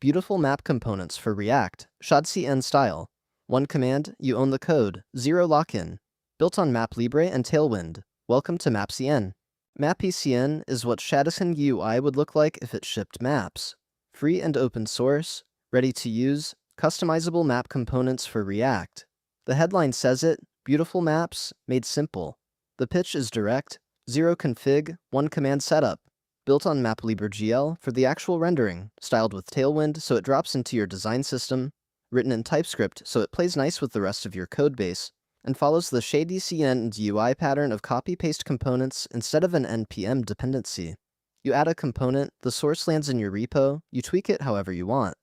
Beautiful map components for React, shadcn-style. One command, you own the code, zero lock-in. Built on MapLibre and Tailwind. Welcome to mapcn. Mapcn is what shadcn UI would look like if it shipped maps. Free and open source, ready to use, customizable map components for React. The headline says it, beautiful maps, made simple. The pitch is direct, zero config, one command setup. Built on MapLibre GL for the actual rendering, styled with Tailwind so it drops into your design system, written in TypeScript so it plays nice with the rest of your codebase, and follows the shadcn UI pattern of copy-paste components instead of an npm dependency. You add a component, the source lands in your repo, you tweak it however you want.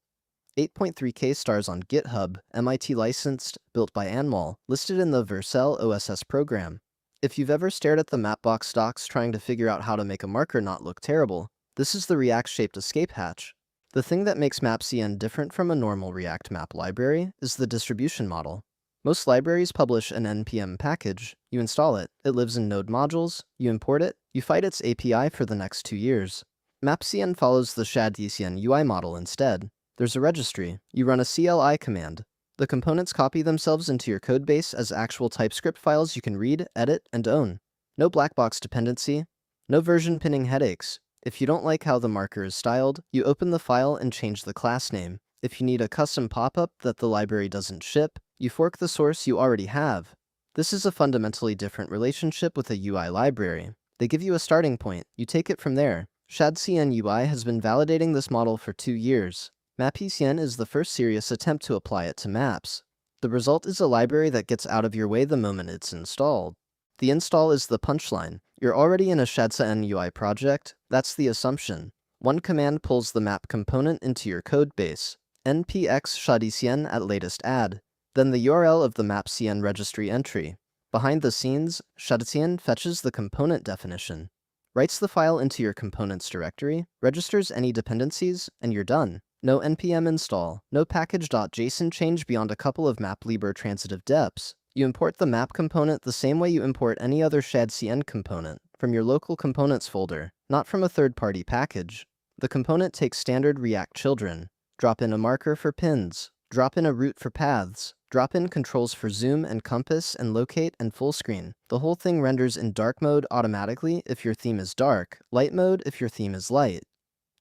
8.3K stars on GitHub, MIT licensed, built by Anmol, listed in the Vercel OSS program. If you've ever stared at the Mapbox docs trying to figure out how to make a marker not look terrible, this is the React-shaped escape hatch. The thing that makes mapcn different from a normal React map library is the distribution model. Most libraries publish an npm package, you install it, it lives in node modules, you import it, you fight its API for the next 2 years. Mapcn follows the shadcn UI model instead. There's a registry, you run a CLI command. The components copy themselves into your codebase as actual TypeScript files you can read, edit, and own. No black box dependency, no version pinning headaches. If you don't like how the marker is styled, you open the file and change the class name. If you need a custom pop-up that the library doesn't ship, you fork the source you already have. This is a fundamentally different relationship with a UI library. They give you a starting point, you take it from there. shadcn UI has been validating this model for 2 years. Mapcn is the first serious attempt to apply it to maps. The result is a library that gets out of your way the moment it's installed. The install is the punchline. You're already in a shadcn UI project, that's the assumption. One command pulls the map component into your codebase. npx shadcn at latest add. Then the URL of the mapcn registry entry. Behind the scenes, shadcn fetches the component definition. Writes the file into your components directory, registers any dependencies, and you're done. No npm install, no package.json change beyond a couple of MapLibre transitive deps. You import the map component the same way you import any other shadcn component, from your local components folder, not from a third-party package. The component takes standard React children. Drop in a marker for pins, drop in a route for paths, drop in controls for zoom and compass and locate and full screen. The whole thing renders in dark mode automatically if your theme is dark, light mode if your theme is light.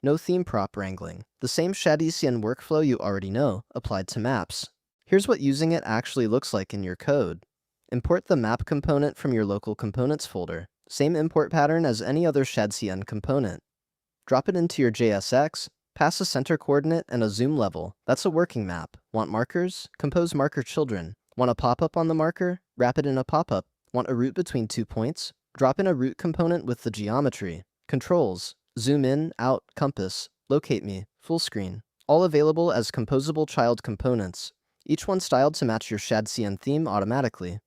No theme prop wrangling. The same shadcn workflow you already know, applied to maps. Here's what using it actually looks like in your code. Import the map component from your local components folder. Same import pattern as any other shadcn component. Drop it into your JSX, pass a center coordinate and a zoom level. That's a working map. Want markers? Compose marker children. Want a pop-up on the marker? Wrap it in a pop-up. Want a route between 2 points? Drop in a route component with the geometry. Controls. Zoom in, out, compass, locate me, full screen. All available as composable child components, each one styled to match your shadcn theme automatically.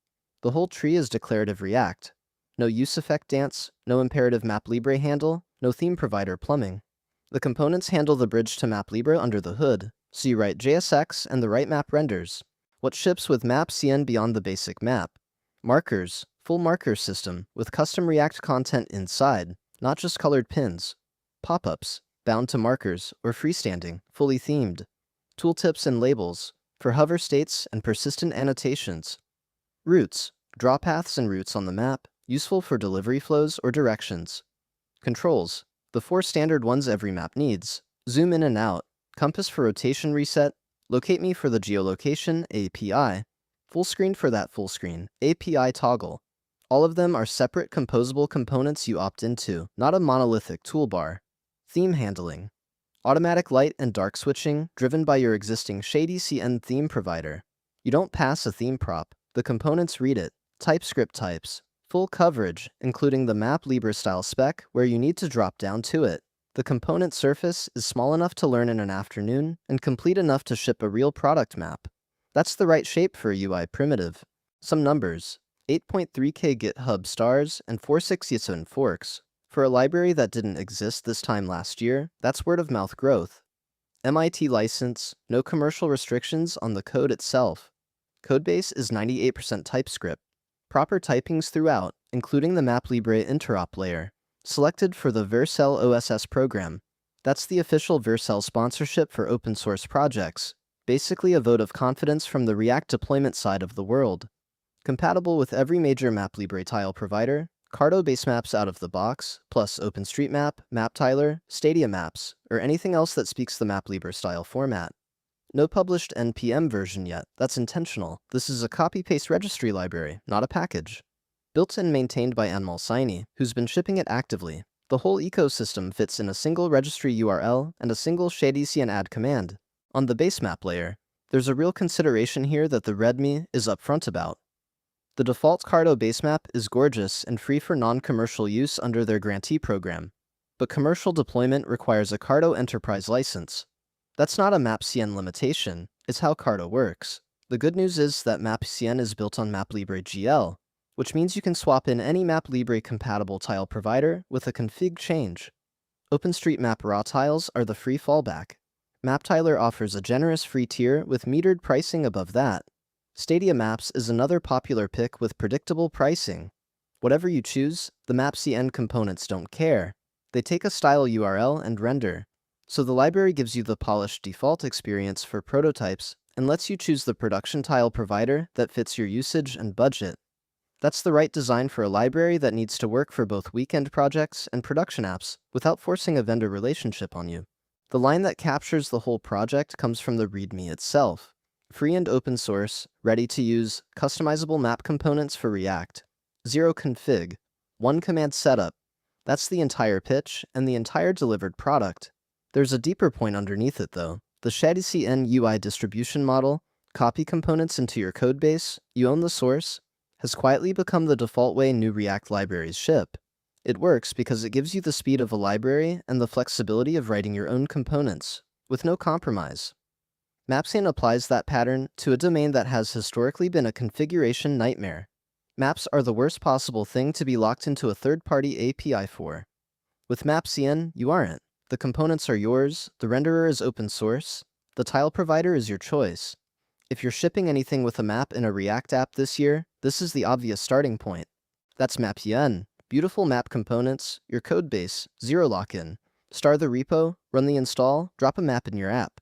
The whole tree is declarative React. No use effect dance, no imperative MapLibre handle, no theme provider plumbing. The components handle the bridge to MapLibre under the hood, so you write JSX and the right map renders. What ships with mapcn beyond the basic map? Markers, full marker system, with custom React content inside, not just colored pins. Pop-ups, bound to markers, or freestanding, fully themed. Tooltips and labels, for hover states and persistent annotations. Routes, draw paths and routes on the map, useful for delivery flows or directions. Controls, the 4 standard ones every map needs. Zoom in and out, compass for rotation reset, locate me for the geolocation API, full screen for that full screen, API toggle. All of them are separate composable components you opt into, not a monolithic toolbar. Theme handling. Automatic light and dark switching, driven by your existing shadcn theme provider. You don't pass a theme prop. The components read it. TypeScript types. Full coverage, including the MapLibre style spec, where you need to drop down to it. The component surface is small enough to learn in an afternoon, and complete enough to ship a real product map. That's the right shape for a UI primitive. Some numbers. 8.3K GitHub stars and 4.6 forks. For a library that didn't exist this time last year, that's word-of-mouth growth. MIT license, no commercial restrictions on the code itself. Codebase is 98% TypeScript. Proper typings throughout, including the MapLibre interop layer. Selected for the Vercel OSS program. That's the official Vercel sponsorship for open source projects, basically a vote of confidence from the React deployment side of the world. Compatible with every major MapLibre tile provider, CARTO basemaps out of the box, plus OpenStreetMap, MapTiler, Stadia Maps, or anything else that speaks the MapLibre style format. No published NPM version yet, that's intentional. This is a copy-paste registry library, not a package. Built and maintained by Anmol Saini, who's been shipping it actively. The whole ecosystem fits in a single registry URL and a single shadcn add command. On the basemap layer, there's a real consideration here that the README is upfront about. The default CARTO basemap is gorgeous and free for non-commercial use under their grantee program, but commercial deployment requires a CARTO enterprise license. That's not a mapcn limitation, it's how CARTO works. The good news is that mapcn is built on MapLibre GL, which means you can swap in any MapLibre-compatible tile provider with a config change. OpenStreetMap raw tiles are the free fallback. MapTiler offers a generous free tier with metered pricing above that. Stadia Maps is another popular pick with predictable pricing. Whatever you choose, the mapcn components don't care. They take a style URL and render. So the library gives you the polished default experience for prototypes and lets you choose the production tile provider that fits your usage and budget. That's the right design for a library that needs to work for both weekend projects and production apps without forcing a vendor relationship on you. The line that captures the whole project comes from the README itself. Free and open source, ready to use, customizable map components for React. Zero config. One command setup. That's the entire pitch and the entire delivered product. There's a deeper point underneath it though. The shadcn UI distribution model, copy components into your codebase, you own the source, has quietly become the default way new React libraries ship. It works because it gives you the speed of a library and the flexibility of writing your own components, with no compromise. mapcn applies that pattern to a domain that has historically been a configuration nightmare. Maps are the worst possible thing to be locked into a third-party API for. With mapcn, you aren't. The components are yours, the renderer is open source, the tile provider is your choice. If you're shipping anything with a map in a React app this year, this is the obvious starting point. That's mapcn. Beautiful map components, your codebase, zero lock-in. Start the repo, run the install, drop a map in your app.